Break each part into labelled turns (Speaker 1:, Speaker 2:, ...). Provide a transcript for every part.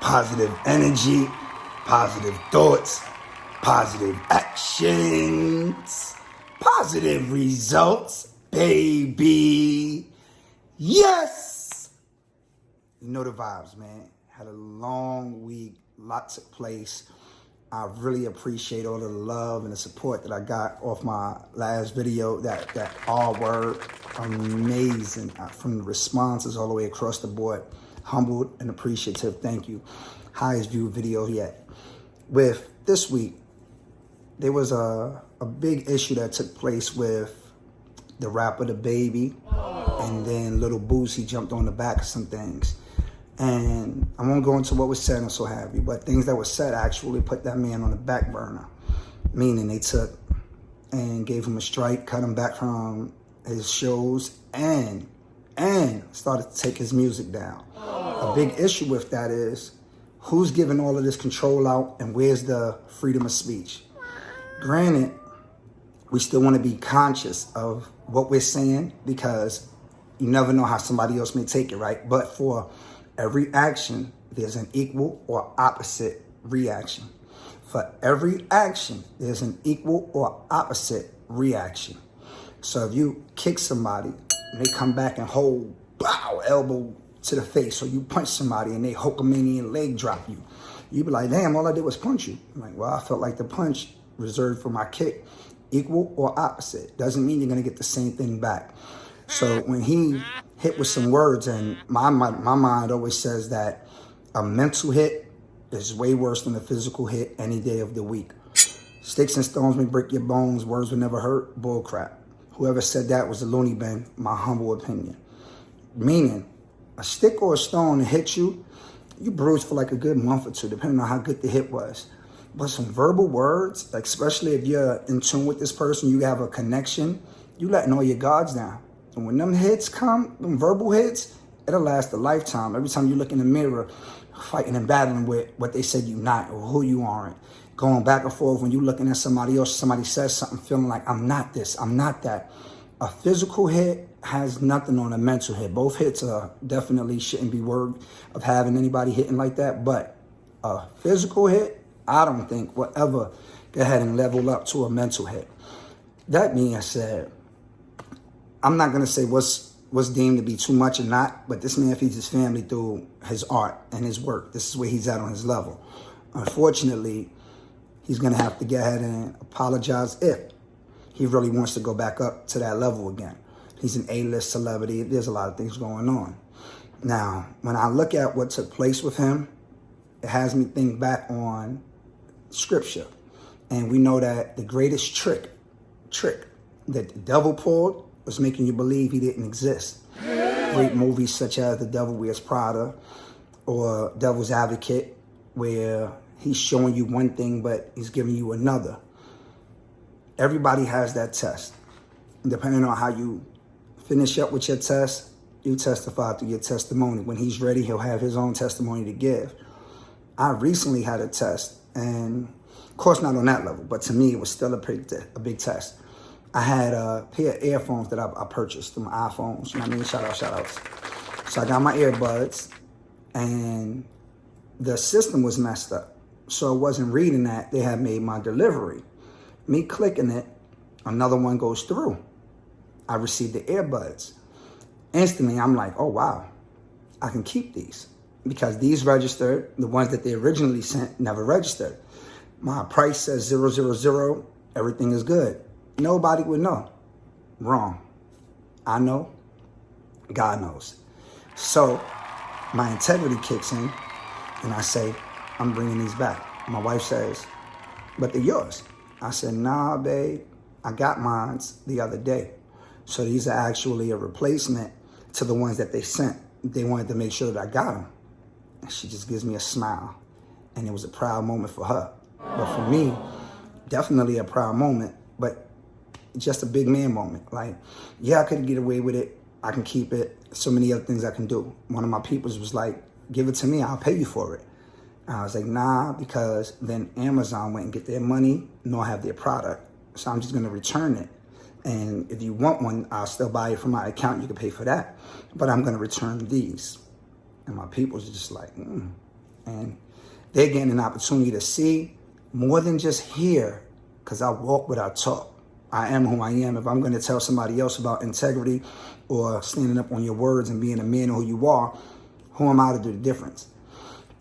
Speaker 1: positive energy, positive thoughts, positive actions, positive results, baby. Yes! You know the vibes, man. Had a long week, lots took place. I really appreciate all the love and the support that I got off my last video. That all word, amazing. From the responses all the way across the board. Humbled and appreciative, thank you. Highest viewed video yet. With this week, there was a big issue that took place with the rapper Babeee, and then Little Boosie jumped on the back of some things. And I won't go into what was said and so have you, but things that were said actually put that man on the back burner. Meaning they took and gave him a strike, cut him back from his shows, and started to take his music down. A big issue with that is who's giving all of this control out and where's the freedom of speech? Granted, we still want to be conscious of what we're saying because you never know how somebody else may take it, right? But for every action, there's an equal or opposite reaction. For every action, there's an equal or opposite reaction. So if you kick somebody and they come back and hold, bow, elbow to the face, or you punch somebody and they Hulkamanian leg drop you, you be like, damn, all I did was punch you. I'm like, well, I felt like the punch reserved for my kick. Equal or opposite doesn't mean you're gonna get the same thing back. So when he hit with some words, and my mind always says that a mental hit is way worse than a physical hit any day of the week. Sticks and stones may break your bones, words will never hurt, bull crap. Whoever said that was a loony bin, my humble opinion. Meaning, a stick or a stone hit you, you bruised for like a good month or two, depending on how good the hit was. But some verbal words, like especially if you're in tune with this person, you have a connection, you letting all your guards down. And when them hits come, them verbal hits, it'll last a lifetime. Every time you look in the mirror, fighting and battling with what they said you not or who you aren't. Going back and forth when you looking at somebody else, somebody says something, feeling like I'm not this, I'm not that. A physical hit has nothing on a mental hit. Both hits definitely shouldn't be worthy of having anybody hitting like that. But a physical hit, I don't think will ever go ahead and level up to a mental hit. That being said, I'm not gonna say what's deemed to be too much or not, but this man feeds his family through his art and his work. This is where he's at on his level. Unfortunately, he's gonna have to go ahead and apologize if he really wants to go back up to that level again. He's an A-list celebrity. There's a lot of things going on. Now, when I look at what took place with him, it has me think back on scripture. And we know that the greatest trick that the devil pulled was making you believe he didn't exist. Great movies such as The Devil Wears Prada or Devil's Advocate, where he's showing you one thing, but he's giving you another. Everybody has that test. Depending on how you finish up with your test, you testify through your testimony. When he's ready, he'll have his own testimony to give. I recently had a test, and of course not on that level, but to me it was still a big test. I had a pair of earphones that I purchased, my iPhones, you know what I mean? Shout outs. So I got my earbuds, and the system was messed up. So it wasn't reading that they had made my delivery. Me clicking it, another one goes through. I received the earbuds. Instantly, I'm like, oh wow, I can keep these. Because these registered, the ones that they originally sent never registered. My price says 000, everything is good. Nobody would know. Wrong. I know, God knows. So my integrity kicks in and I say, I'm bringing these back. My wife says, but they're yours. I said, nah, babe, I got mine the other day. So these are actually a replacement to the ones that they sent. They wanted to make sure that I got them. And she just gives me a smile. And it was a proud moment for her. But for me, definitely a proud moment, but just a big man moment. Like, yeah, I could get away with it. I can keep it. So many other things I can do. One of my peoples was like, give it to me, I'll pay you for it. And I was like, nah, because then Amazon went and get their money, nor have their product. So I'm just gonna return it. And if you want one, I'll still buy it from my account. You can pay for that. But I'm gonna return these. And my people's just like, And they're getting an opportunity to see more than just hear, because I walk what I talk. I am who I am. If I'm going to tell somebody else about integrity or standing up on your words and being a man of who you are, who am I to do the difference?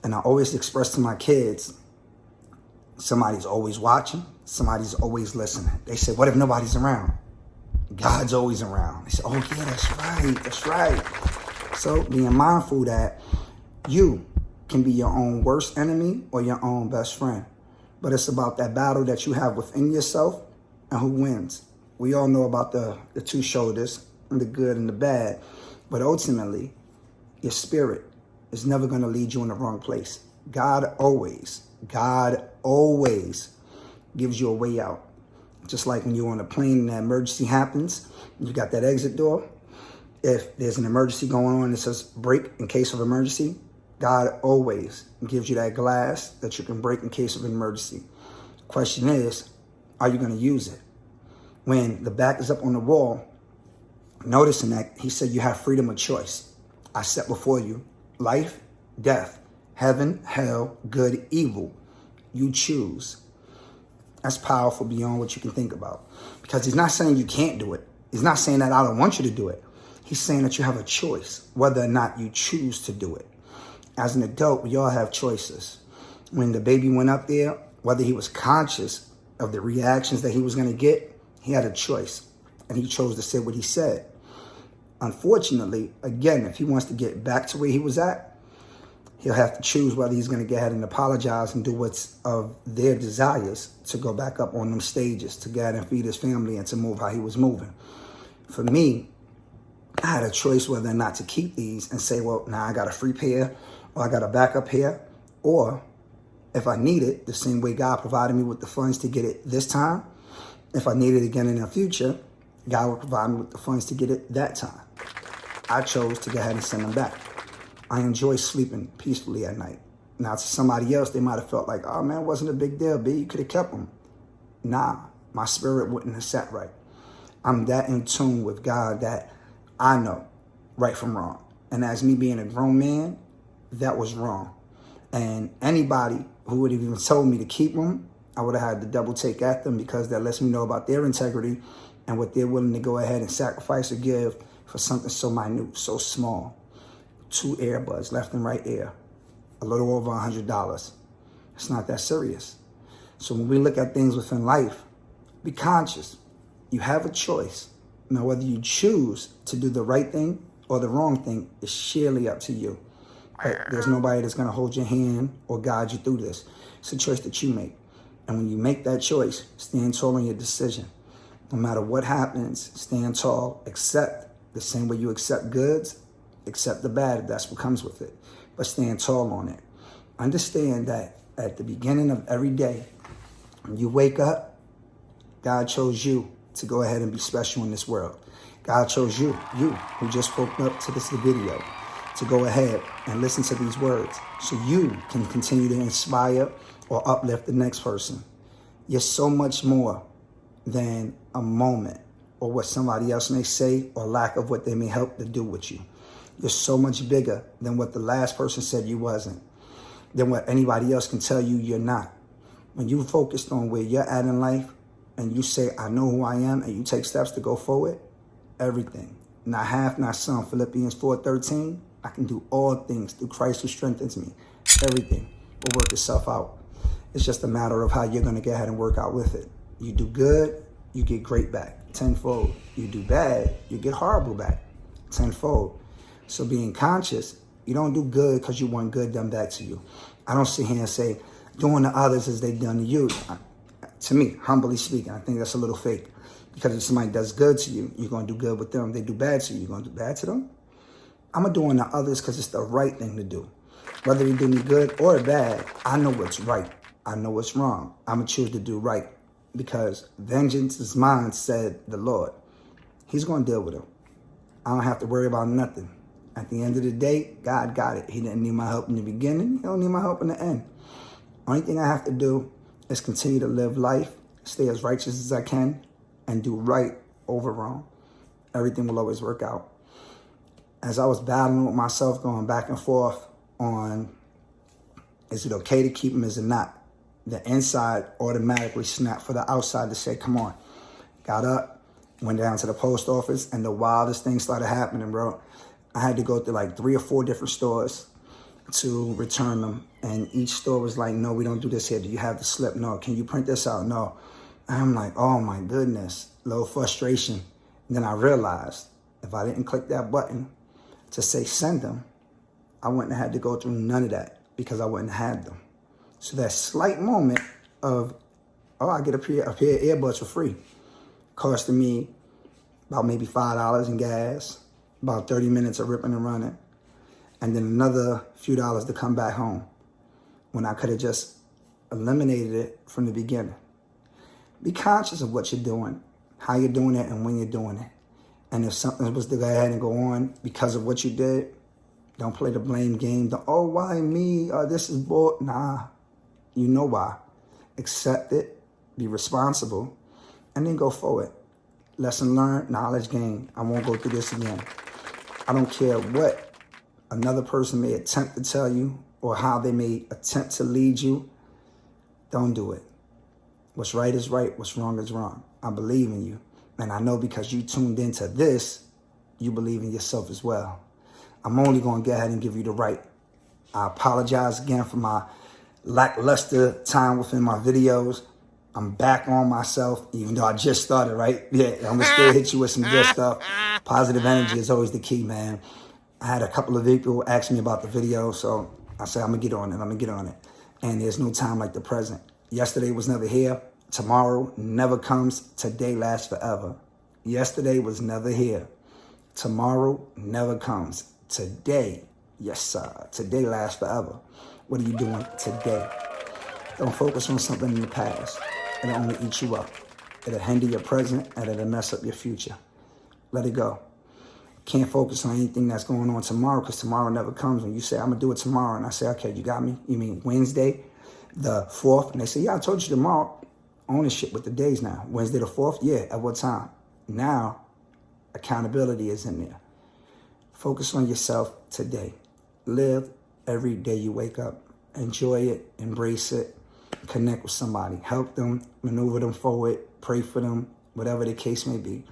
Speaker 1: And I always express to my kids, somebody's always watching, somebody's always listening. They say, what if nobody's around? God's always around. They say, oh yeah, that's right. So being mindful that you can be your own worst enemy or your own best friend. But it's about that battle that you have within yourself and who wins. We all know about the two shoulders, the good and the bad. But ultimately, your spirit is never going to lead you in the wrong place. God always gives you a way out. Just like when you're on a plane and an emergency happens, you got that exit door. If there's an emergency going on that says break in case of emergency, God always gives you that glass that you can break in case of an emergency. Question is, are you going to use it? When the back is up on the wall, noticing that he said you have freedom of choice. I set before you life, death, heaven, hell, good, evil. You choose. That's powerful beyond what you can think about. Because he's not saying you can't do it. He's not saying that I don't want you to do it. He's saying that you have a choice, whether or not you choose to do it. As an adult, we all have choices. When the baby went up there, whether he was conscious of the reactions that he was going to get, he had a choice. And he chose to say what he said. Unfortunately, again, if he wants to get back to where he was at, he'll have to choose whether he's going to go ahead and apologize and do what's of their desires to go back up on them stages, to go ahead and feed his family and to move how he was moving. For me, I had a choice whether or not to keep these and say, well, now I got a free pair, or I got a backup here, or if I need it, the same way God provided me with the funds to get it this time, if I need it again in the future, God will provide me with the funds to get it that time. I chose to go ahead and send them back. I enjoy sleeping peacefully at night. Now, to somebody else, they might have felt like, oh man, it wasn't a big deal, B. You could have kept them. Nah, my spirit wouldn't have sat right. I'm that in tune with God that I know right from wrong. And as me being a grown man, that was wrong. And anybody who would have even told me to keep them, I would have had to double take at them, because that lets me know about their integrity and what they're willing to go ahead and sacrifice or give for something so minute, so small. 2 earbuds, left and right ear, a little over $100. It's not that serious. So when we look at things within life, be conscious. You have a choice. Now, whether you choose to do the right thing or the wrong thing is sheerly up to you. But there's nobody that's going to hold your hand or guide you through this. It's a choice that you make. And when you make that choice, stand tall on your decision. No matter what happens, stand tall, accept the same way you accept goods, accept the bad if that's what comes with it. But stand tall on it. Understand that at the beginning of every day, when you wake up, God chose you to go ahead and be special in this world. God chose you who just woke up to this video, to go ahead and listen to these words so you can continue to inspire or uplift the next person. You're so much more than a moment or what somebody else may say or lack of what they may help to do with you. You're so much bigger than what the last person said you wasn't, than what anybody else can tell you you're not. When you focused on where you're at in life and you say, I know who I am, and you take steps to go forward, everything, not half, not some. Philippians 4:13, I can do all things through Christ who strengthens me. Everything will work itself out. It's just a matter of how you're going to go ahead and work out with it. You do good, you get great back, tenfold. You do bad, you get horrible back, tenfold. So being conscious, you don't do good because you want good done back to you. I don't sit here and say, doing to others as they've done to you. To me, humbly speaking, I think that's a little fake. Because if somebody does good to you, you're going to do good with them. If they do bad to you, you're going to do bad to them. I'm going to do unto others because it's the right thing to do. Whether they do me good or bad, I know what's right. I know what's wrong. I'm going to choose to do right. Because vengeance is mine, said the Lord. He's going to deal with them. I don't have to worry about nothing. At the end of the day, God got it. He didn't need my help in the beginning. He don't need my help in the end. Only thing I have to do is continue to live life, stay as righteous as I can, and do right over wrong. Everything will always work out. As I was battling with myself, going back and forth on Is it okay to keep them? Is it not? The inside automatically snapped for the outside to say, come on. Got up, went down to the post office, and the wildest thing started happening, bro. I had to go through like 3 or 4 different stores to return them. And each store was like, no, we don't do this here. Do you have the slip? No. Can you print this out? No. And I'm like, oh my goodness, little frustration. And then I realized if I didn't click that button to say send them, I wouldn't have had to go through none of that because I wouldn't have had them. So that slight moment of, oh, I get a pair of earbuds for free, costing me about maybe $5 in gas, about 30 minutes of ripping and running, and then another few dollars to come back home when I could have just eliminated it from the beginning. Be conscious of what you're doing, how you're doing it, and when you're doing it. And if something was to go ahead and go on because of what you did, don't play the blame game. Oh, why me? This is bull. Nah, you know why. Accept it, be responsible, and then go forward. Lesson learned, knowledge gained. I won't go through this again. I don't care what another person may attempt to tell you or how they may attempt to lead you. Don't do it. What's right is right. What's wrong is wrong. I believe in you. And I know because you tuned into this, you believe in yourself as well. I'm only going to go ahead and give you the right. I apologize again for my lackluster time within my videos. I'm back on myself, even though I just started, right? Yeah, I'm going to still hit you with some good stuff. Positive energy is always the key, man. I had a couple of people ask me about the video, so I said, I'm going to get on it. And there's no time like the present. Yesterday was never here. Tomorrow never comes. Today lasts forever. Yesterday was never here. Tomorrow never comes. Today, yes, sir. Today lasts forever. What are you doing today? Don't focus on something in the past. It'll only eat you up. It'll hinder your present and it'll mess up your future. Let it go. Can't focus on anything that's going on tomorrow because tomorrow never comes. When you say, I'm going to do it tomorrow, and I say, okay, you got me? You mean Wednesday the 4th? And they say, yeah, I told you tomorrow. Ownership with the days now. Wednesday the 4th? Yeah, at what time? Now, accountability is in there. Focus on yourself today. Live every day you wake up. Enjoy it. Embrace it. Connect with somebody. Help them. Maneuver them forward. Pray for them. Whatever the case may be.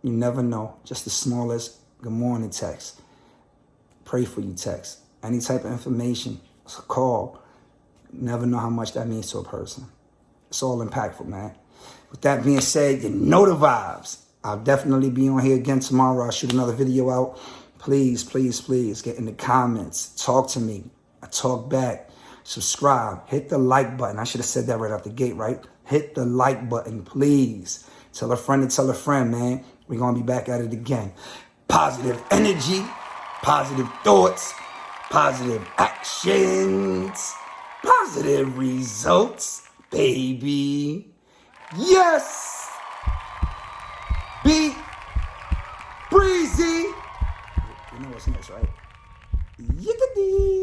Speaker 1: You never know. Just the smallest good morning text. Pray for you text. Any type of information. It's a call. Never know how much that means to a person. It's all impactful, man. With that being said, you know the vibes. I'll definitely be on here again tomorrow. I'll shoot another video out. Please, please, please get in the comments. Talk to me. I talk back. Subscribe. Hit the like button. I should have said that right out the gate, right? Hit the like button, please. Tell a friend to tell a friend, man. We're going to be back at it again. Positive energy, positive thoughts, positive actions, positive results, baby. Yes. Be breezy. You know what's next, right? Yickety.